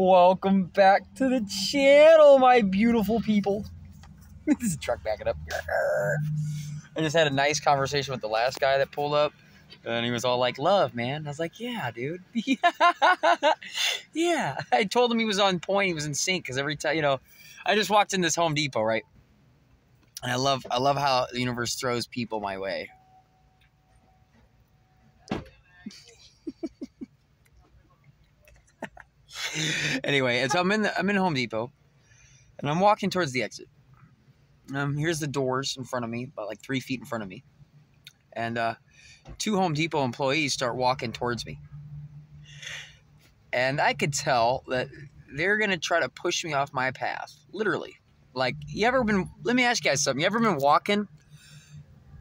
Welcome back to the channel, my beautiful people. This is a truck backing up. I just had a nice conversation with the last guy that pulled up, and he was all like, "Love, man." I was like, "Yeah, dude." Yeah. I told him he was on point. He was in sync because every time, I just walked in this Home Depot, right? And I love how the universe throws people my way. Anyway, and so I'm in Home Depot, and I'm walking towards the exit. Here's the doors in front of me, about like 3 feet in front of me, and two Home Depot employees start walking towards me, and I could tell that they're gonna try to push me off my path, literally. Like, let me ask you guys something. You ever been walking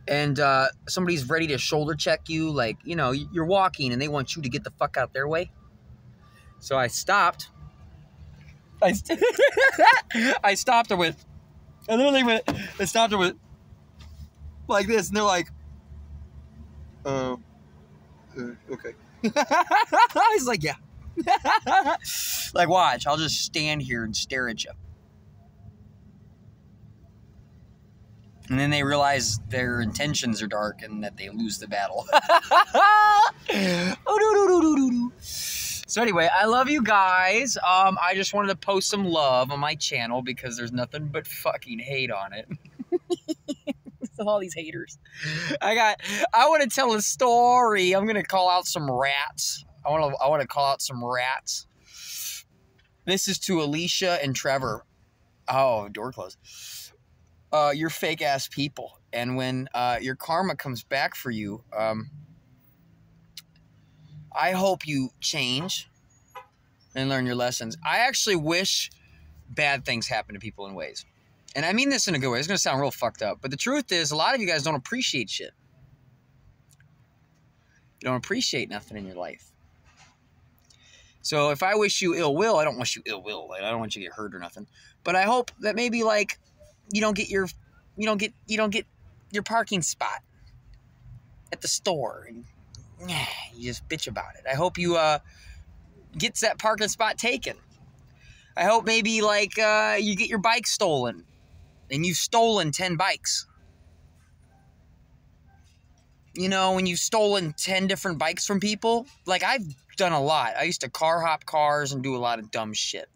and somebody's ready to shoulder check you? Like, you're walking and they want you to get the fuck out their way. So I stopped. I stopped her with, I literally went, I stopped her with like this, and they're like, okay. I was like, yeah. Like, watch, I'll just stand here and stare at you. And then they realize their intentions are dark and that they lose the battle. So anyway, I love you guys. I just wanted to post some love on my channel because there's nothing but fucking hate on it. All these haters. I want to tell a story. I'm gonna call out some rats. I want to call out some rats. This is to Alicia and Trevor. Oh, door closed. You're fake ass people, and when your karma comes back for you, I hope you change and learn your lessons. I actually wish bad things happen to people in ways. And I mean this in a good way. It's going to sound real fucked up. But the truth is, a lot of you guys don't appreciate shit. You don't appreciate nothing in your life. So if I wish you ill will, I don't wish you ill will. Like, I don't want you to get hurt or nothing. But I hope that maybe, like, you don't get your parking spot at the store and you just bitch about it. I hope you gets that parking spot taken. I hope maybe, like, you get your bike stolen and you've stolen 10 bikes. When you've stolen 10 different bikes from people, like, I've done a lot. I used to car hop cars and do a lot of dumb shit.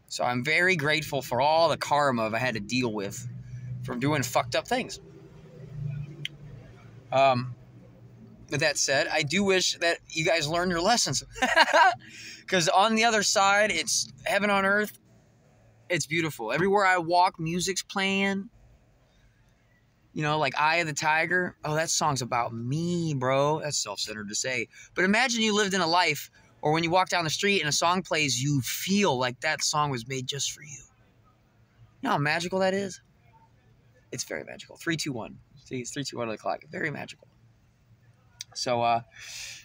So I'm very grateful for all the karma I had to deal with from doing fucked up things. With that said, I do wish that you guys learn your lessons. Because on the other side, it's heaven on earth. It's beautiful. Everywhere I walk, music's playing. Like Eye of the Tiger. Oh, that song's about me, bro. That's self-centered to say. But imagine you lived in a life, or when you walk down the street and a song plays, you feel like that song was made just for you. You know how magical that is? It's very magical. 3, 2, 1. See, it's 3, 2, 1 on the clock. Very magical. So, I'm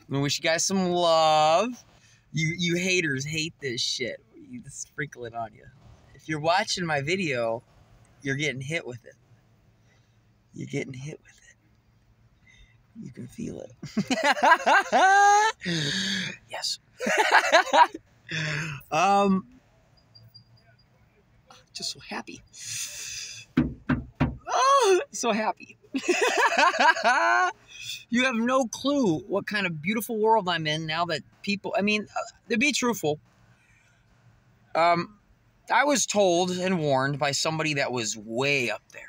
going to wish you guys some love. You haters hate this shit. You just sprinkle it on you. If you're watching my video, you're getting hit with it. You're getting hit with it. You can feel it. Yes. Just so happy. Oh, so happy. You have no clue what kind of beautiful world I'm in now that people, to be truthful, I was told and warned by somebody that was way up there.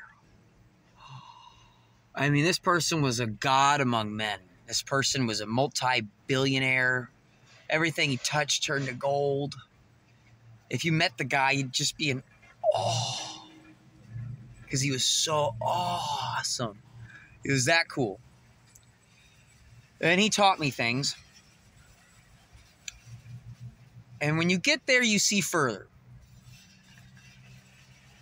This person was a god among men. This person was a multi-billionaire. Everything he touched turned to gold. If you met the guy, you'd just be in awe. Because he was so awesome. He was that cool. And he taught me things. And when you get there, you see further.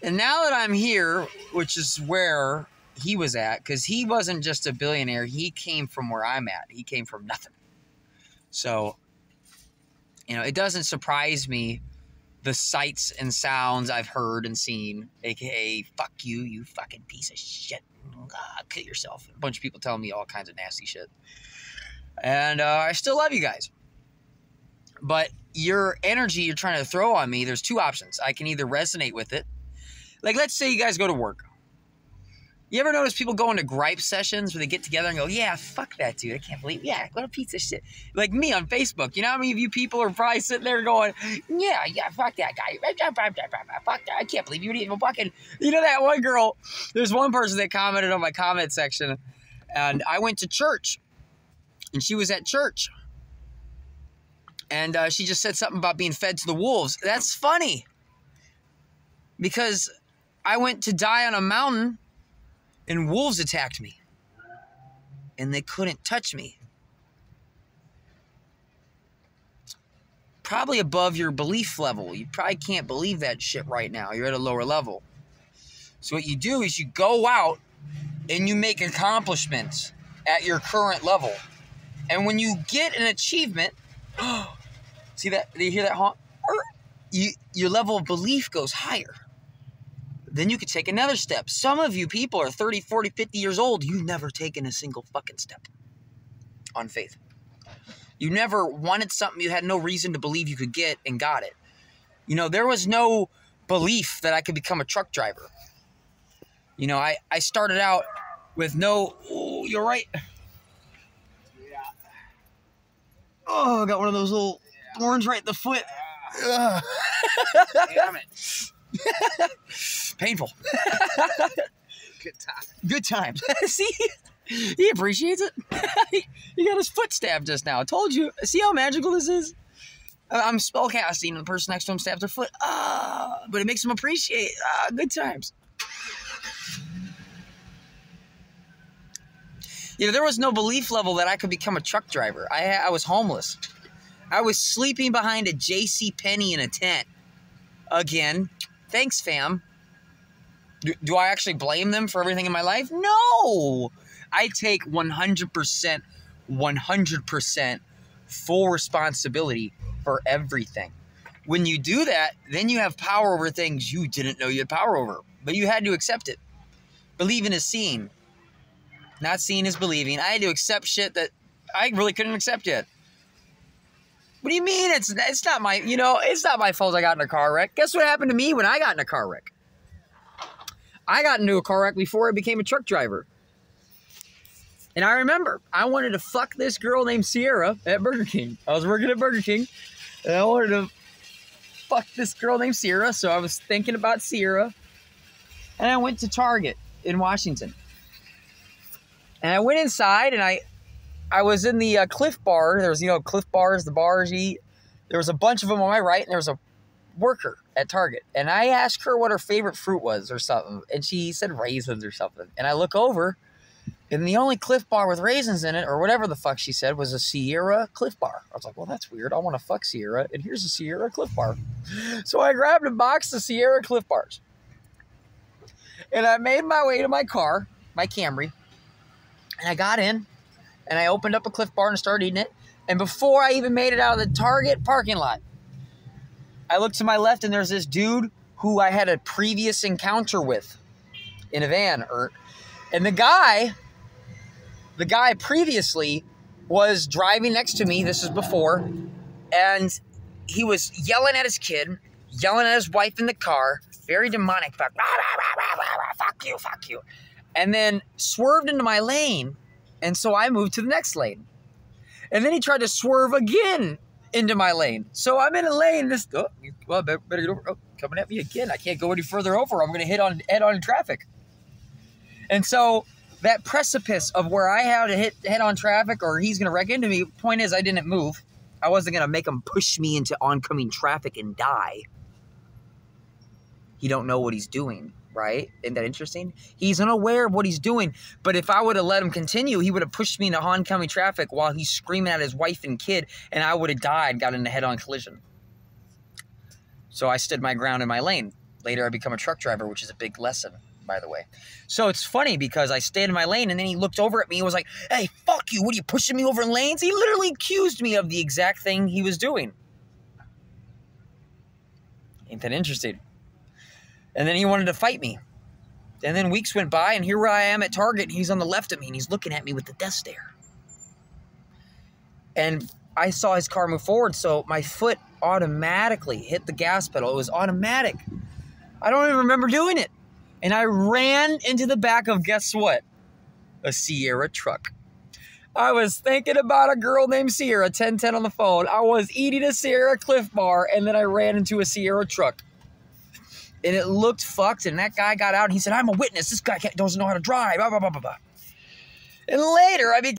And now that I'm here, which is where he was at, because he wasn't just a billionaire, he came from where I'm at. He came from nothing. So, it doesn't surprise me the sights and sounds I've heard and seen, aka fuck you, you fucking piece of shit. Kill yourself. A bunch of people telling me all kinds of nasty shit. And I still love you guys. But your energy you're trying to throw on me, there's two options. I can either resonate with it. Like, let's say you guys go to work. You ever notice people go into gripe sessions where they get together and go, yeah, fuck that dude. I can't believe, yeah, what a piece of shit. Like me on Facebook. You know how many of you people are probably sitting there going, yeah, fuck that guy. Fuck that. I can't believe you didn't even fucking, you know that one girl, there's one person that commented on my comment section, and I went to church, and she was at church. And she just said something about being fed to the wolves. That's funny. Because I went to die on a mountain, and wolves attacked me. And they couldn't touch me. Probably above your belief level. You probably can't believe that shit right now. You're at a lower level. So what you do is you go out and you make accomplishments at your current level. And when you get an achievement, see that? Do you hear that honk? Your level of belief goes higher. Then you could take another step. Some of you people are 30, 40, 50 years old. You've never taken a single fucking step on faith. You never wanted something you had no reason to believe you could get and got it. You know, there was no belief that I could become a truck driver. You know, I started out with no... Oh, you're right. Yeah. Oh, I got one of those little thorns right in the foot. Ugh. Damn it. Painful. Good time. Good times. See? He appreciates it. He got his foot stabbed just now. I told you. See how magical this is? I'm spellcasting and the person next to him stabs their foot. But it makes him appreciate good times. You know, there was no belief level that I could become a truck driver. I was homeless. I was sleeping behind a JCPenney in a tent. Again. Thanks, fam. Do I actually blame them for everything in my life? No! I take 100% full responsibility for everything. When you do that, then you have power over things you didn't know you had power over. But you had to accept it. Believing is seeing. Not seeing is believing. I had to accept shit that I really couldn't accept yet. What do you mean? It's not my, you know, it's not my fault I got in a car wreck. Guess what happened to me when I got in a car wreck? I got into a car wreck before I became a truck driver. And I remember, I wanted to fuck this girl named Sierra at Burger King. I was working at Burger King, and I wanted to fuck this girl named Sierra, so I was thinking about Sierra. And I went to Target in Washington. And I went inside, and I was in the Cliff Bar. There was, you know, Cliff Bars, the bars you eat. There was a bunch of them on my right, and there was a worker at Target. And I asked her what her favorite fruit was or something. And she said raisins or something. And I look over, and the only Cliff Bar with raisins in it, or whatever the fuck she said, was a Sierra Cliff Bar. I was like, well, that's weird. I want to fuck Sierra, and here's a Sierra Cliff Bar. So I grabbed a box of Sierra Cliff Bars. And I made my way to my car, my Camry. And I got in. And I opened up a Cliff Bar and started eating it. And before I even made it out of the Target parking lot, I looked to my left and there's this dude who I had a previous encounter with in a van. And the guy previously was driving next to me. This is before. And he was yelling at his kid, yelling at his wife in the car. Very demonic. Fuck you, fuck you. And then swerved into my lane. And so I moved to the next lane. And then he tried to swerve again into my lane. So I'm in a lane. Well, better get over. Oh, coming at me again. I can't go any further over. I'm going to head on traffic. And so that precipice of where I had to head on traffic or he's going to wreck into me, point is I didn't move. I wasn't going to make him push me into oncoming traffic and die. He don't know what he's doing. Right? Isn't that interesting? He's unaware of what he's doing. But if I would have let him continue, he would have pushed me into oncoming traffic while he's screaming at his wife and kid, and I would have died, got in a head-on collision. So I stood my ground in my lane. Later, I become a truck driver, which is a big lesson, by the way. So it's funny because I stayed in my lane, and then he looked over at me and was like, hey, fuck you. What are you, pushing me over in lanes? He literally accused me of the exact thing he was doing. Ain't that interesting? And then he wanted to fight me. And then weeks went by, and here I am at Target, and he's on the left of me, and he's looking at me with the death stare. And I saw his car move forward, so my foot automatically hit the gas pedal. It was automatic. I don't even remember doing it. And I ran into the back of, guess what? A Sierra truck. I was thinking about a girl named Sierra, 1010 on the phone. I was eating a Sierra Cliff Bar, and then I ran into a Sierra truck. And it looked fucked, and that guy got out, and he said, I'm a witness. This guy doesn't know how to drive, blah, blah, blah, blah, blah. And later, I